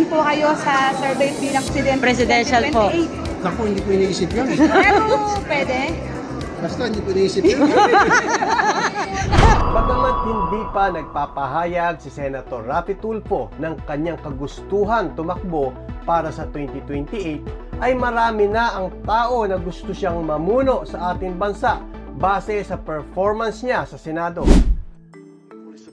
po kayo sa survey bilang Presidential po. 2028. Naku, hindi ko iniisip yun. Pero pwede. Basta hindi ko iniisip yun. Bagamat hindi pa nagpapahayag si Senator Raffy Tulfo ng kanyang kagustuhan tumakbo para sa 2028, ay marami na ang tao na gusto siyang mamuno sa ating bansa base sa performance niya sa Senado.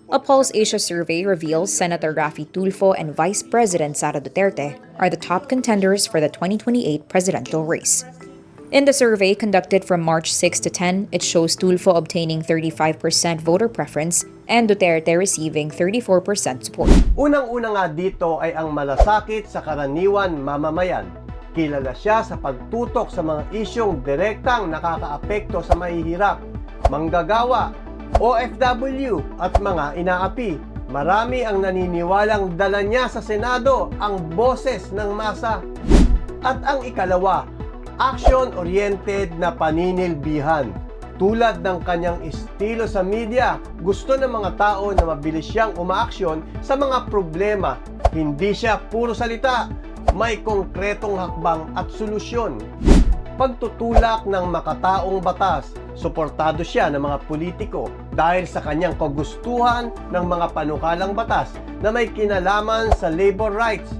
A Pulse Asia survey reveals Senator Raffy Tulfo and Vice President Sara Duterte are the top contenders for the 2028 presidential race. In the survey conducted from March 6 to 10, it shows Tulfo obtaining 35% voter preference and Duterte receiving 34% support. Unang-una nga dito ay ang malasakit sa karaniwan mamamayan. Kilala siya sa pagtutok sa mga isyong direktang nakakaapekto sa mahihirap, manggagawa, OFW at mga inaapi. Marami ang naniniwalang dala niya sa Senado ang boses ng masa. At ang ikalawa, action-oriented na paninilbihan. Tulad ng kanyang estilo sa media, gusto ng mga tao na mabilis siyang umaaksyon sa mga problema. Hindi siya puro salita, may konkretong hakbang at solusyon. Pagtutulak ng makataong batas, suportado siya ng mga politiko dahil sa kanyang kagustuhan ng mga panukalang batas na may kinalaman sa labor rights,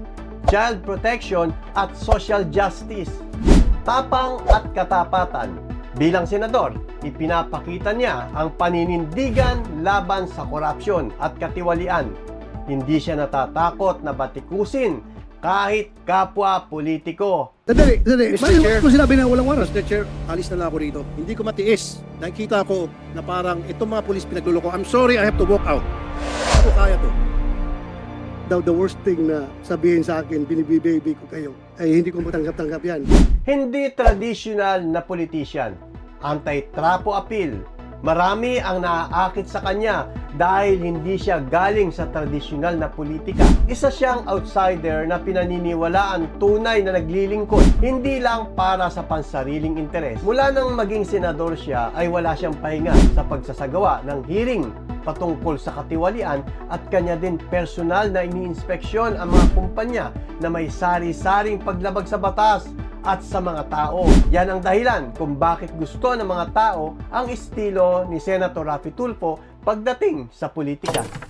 child protection at social justice. Tapang at katapatan. Bilang senador, ipinapakita niya ang paninindigan laban sa korupsyon at katiwalian. Hindi siya natatakot na batikusin kahit kapwa politiko. Dali. Mr. Chair. Kung sinabi na walang waras. Mr. Chair, alis na lang ako rito. Hindi ko matiis. Nakikita ko na parang itong mga pulis pinagluloko. I'm sorry, I have to walk out. Ako kaya to. The worst thing na sabihin sa akin, binibibaby ko kayo, ay hindi ko matanggap-tanggap yan. Hindi traditional na politician. Anti-trapo appeal. Marami ang naaakit sa kanya dahil hindi siya galing sa tradisyonal na politika. Isa siyang outsider na pinaniniwalaan tunay na naglilingkod, hindi lang para sa pansariling interes. Mula nang maging senador siya ay wala siyang pahinga sa pagsasagawa ng hearing patungkol sa katiwalian at kanya din personal na iniinspeksyon ang mga kumpanya na may sari-saring paglabag sa batas at sa mga tao. Yan ang dahilan kung bakit gusto ng mga tao ang estilo ni Senator Raffy Tulfo pagdating sa politika.